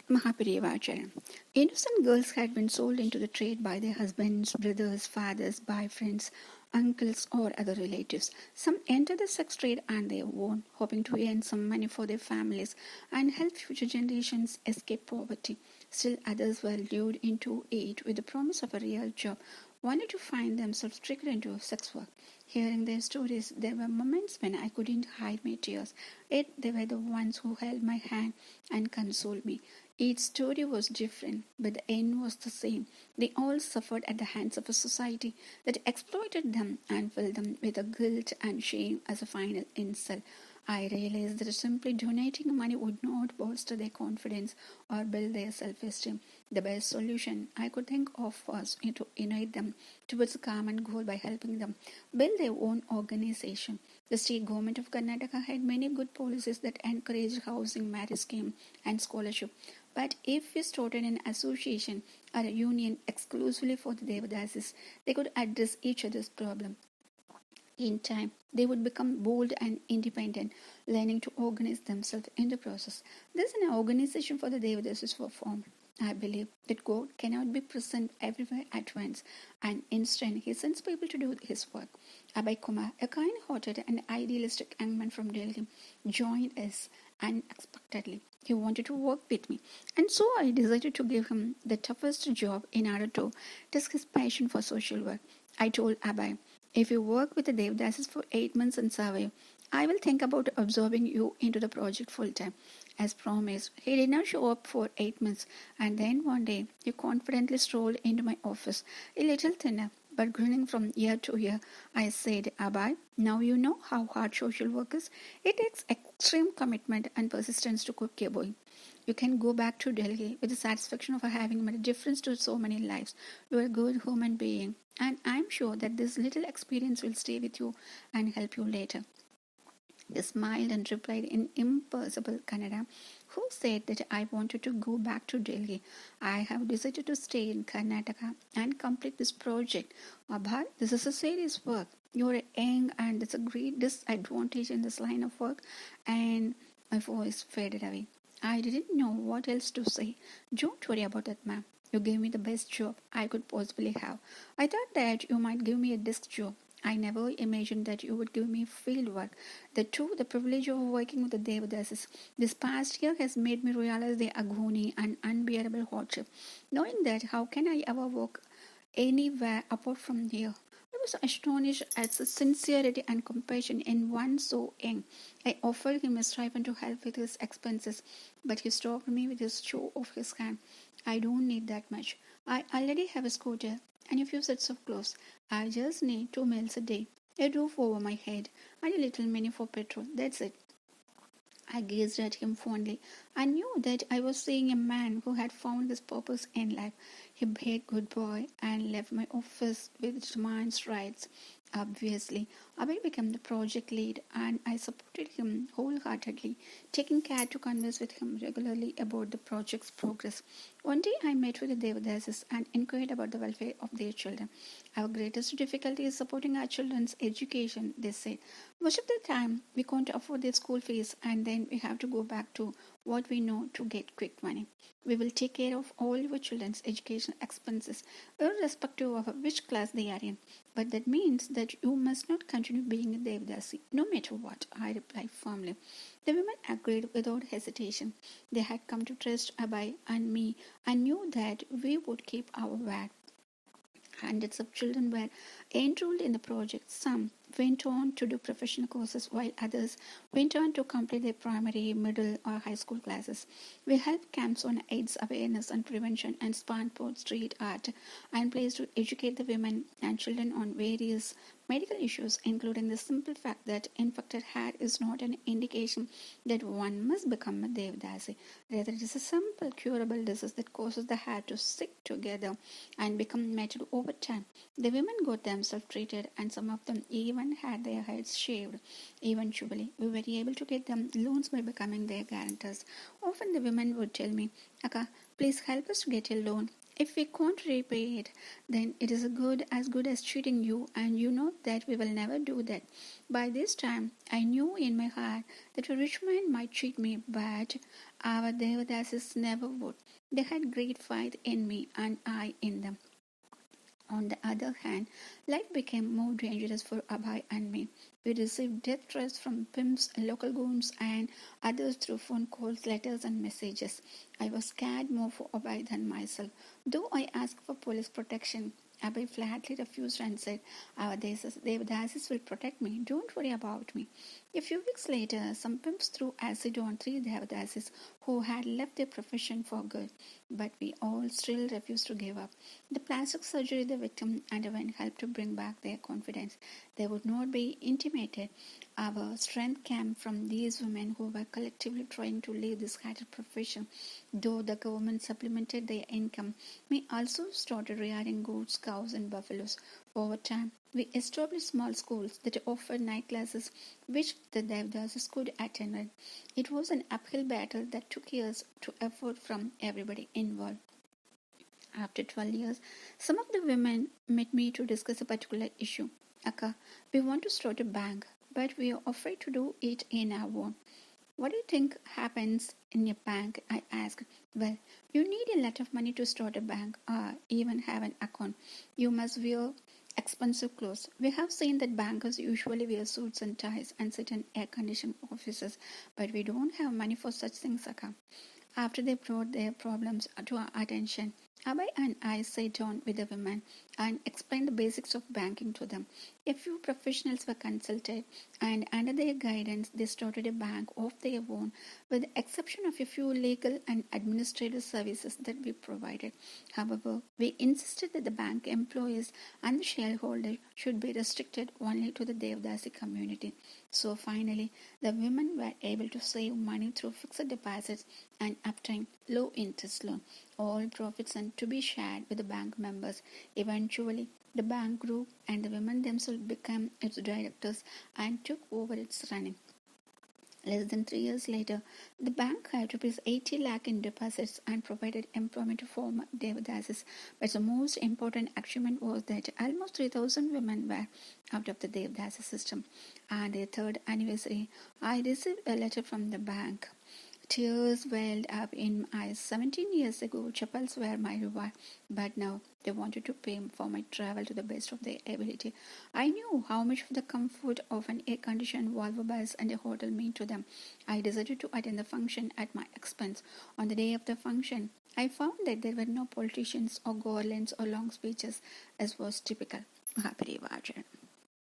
Mahaperiyavacharan. Innocent girls had been sold into the trade by their husbands, brothers, fathers, boyfriends, uncles, or other relatives. Some entered the sex trade on their own, hoping to earn some money for their families and help future generations escape poverty. Still, others were lured into it with the promise of a real job, only to find themselves triggered into sex work. Hearing their stories, there were moments when I couldn't hide my tears, yet they were the ones who held my hand and consoled me. Each story was different, but the end was the same. They all suffered at the hands of a society that exploited them and filled them with a guilt and shame as a final insult. I realized that simply donating money would not bolster their confidence or build their self-esteem. The best solution I could think of was to unite them towards a common goal by helping them build their own organization. The state government of Karnataka had many good policies that encouraged housing, marriage scheme, and scholarship. But if we started an association or a union exclusively for the Devadasis, they could address each other's problem. In time, they would become bold and independent, learning to organize themselves in the process. This is an organization for the Devadasis were formed. I believe that God cannot be present everywhere at once, and instead He sends people to do His work. Abhay Kumar, a kind-hearted and idealistic young man from Delhi, joined us unexpectedly. He wanted to work with me, and so I decided to give him the toughest job in order to test his passion for social work. I told Abhay, if you work with the Devdasis for 8 months and survive, I will think about absorbing you into the project full time. As promised, he did not show up for 8 months, and then one day he confidently strolled into my office, a little thinner, but grinning from ear to ear. I said, Abhay, now you know how hard social work is. It takes extreme commitment and persistence to keep going. You can go back to Delhi with the satisfaction of having made a difference to so many lives. You are a good human being, and I'm sure that this little experience will stay with you and help you later. He smiled and replied in impossible Kannada, who said that I wanted to go back to Delhi. I have decided to stay in Karnataka and complete this project. Abhay, this is a serious work. You're young and it's a great disadvantage in this line of work. And my voice faded away. I didn't know what else to say. Don't worry about that, ma'am. You gave me the best job I could possibly have. I thought that you might give me a desk job. I never imagined that you would give me field work. The privilege of working with the Devadasis this past year has made me realize the agony and unbearable hardship. Knowing that, how can I ever work anywhere apart from here? I was astonished at the sincerity and compassion in one so young. I offered him a stipend to help with his expenses, but he stopped me with a show of his hand. I don't need that much. I already have a scooter and a few sets of clothes. I just need 2 meals a day, a roof over my head, and a little money for petrol. That's it. I gazed at him fondly. I knew that I was seeing a man who had found his purpose in life. He bade goodbye and left my office with determined strides. Obviously, Abhay became the project lead and I supported him wholeheartedly, taking care to converse with him regularly about the project's progress. One day I met with the Devadasis and inquired about the welfare of their children. Our greatest difficulty is supporting our children's education, they said. Most of the time, we can't afford their school fees and then we have to go back to what we know to get quick money. We will take care of all your children's education expenses, irrespective of which class they are in. But that means that you must not continue being a Devdasi, no matter what, I replied firmly. The women agreed without hesitation. They had come to trust Abhay and me and knew that we would keep our word. Hundreds of children were enrolled in the project. Some went on to do professional courses while others went on to complete their primary, middle or high school classes. We held camps on AIDS awareness and prevention and sport, street art and plays to educate the women and children on various medical issues, including the simple fact that infected hair is not an indication that one must become a Devdasi. Rather, it is a simple curable disease that causes the hair to stick together and become matted over time. The women got themselves treated and some of them even had their heads shaved. Eventually, we were able to get them loans by becoming their guarantors. Often the women would tell me, Akka, please help us to get a loan. If we can't repay it, then it is as good as cheating you, and you know that we will never do that. By this time, I knew in my heart that a rich man might cheat me, but our Devadasis never would. They had great faith in me, and I in them. On the other hand, life became more dangerous for Abhay and me. We received death threats from pimps, local goons, and others through phone calls, letters, and messages. I was scared more for Abhay than myself. Though I asked for police protection, Abhay flatly refused and said, our Devadasis will protect me. Don't worry about me. A few weeks later, some pimps threw acid on three Devadasis who had left their profession for good. But we all still refused to give up. The plastic surgery the victim underwent helped to bring back their confidence. They would not be intimidated. Our strength came from these women who were collectively trying to leave this scattered profession. Though the government supplemented their income, we also started rearing goats, cows, and buffaloes. Over time, we established small schools that offered night classes which the Devdasis could attend. It was an uphill battle that took years to effort from everybody involved. After 12 years, some of the women met me to discuss a particular issue. Akka, we want to start a bank, but we are afraid to do it in our own. What do you think happens in a bank? I asked. Well, you need a lot of money to start a bank or even have an account. You must wear expensive clothes. We have seen that bankers usually wear suits and ties and sit in air-conditioned offices, but we don't have money for such things, Akka. After they brought their problems to our attention, Abhay and I sat down with the women and explained the basics of banking to them. A few professionals were consulted, and under their guidance, they started a bank of their own, with the exception of a few legal and administrative services that we provided. However, we insisted that the bank employees and the shareholders should be restricted only to the Devdasi community. So finally, the women were able to save money through fixed deposits and obtain low interest loan. All profits and to be shared with the bank members. Eventually, the bank grew and the women themselves became its directors and took over its running. Less than 3 years later, the bank had rupees 80 lakh in deposits and provided employment to former Devadasis. But the most important achievement was that almost 3,000 women were out of the Devadasis system. On their third anniversary, I received a letter from the bank. Tears welled up in my eyes. 17 years ago, chapels were my reward, but now they wanted to pay for my travel to the best of their ability. I knew how much the comfort of an air-conditioned Volvo bus and a hotel meant to them. I decided to attend the function at my expense. On the day of the function, I found that there were no politicians or garlands or long speeches, as was typical. Happy Vajan.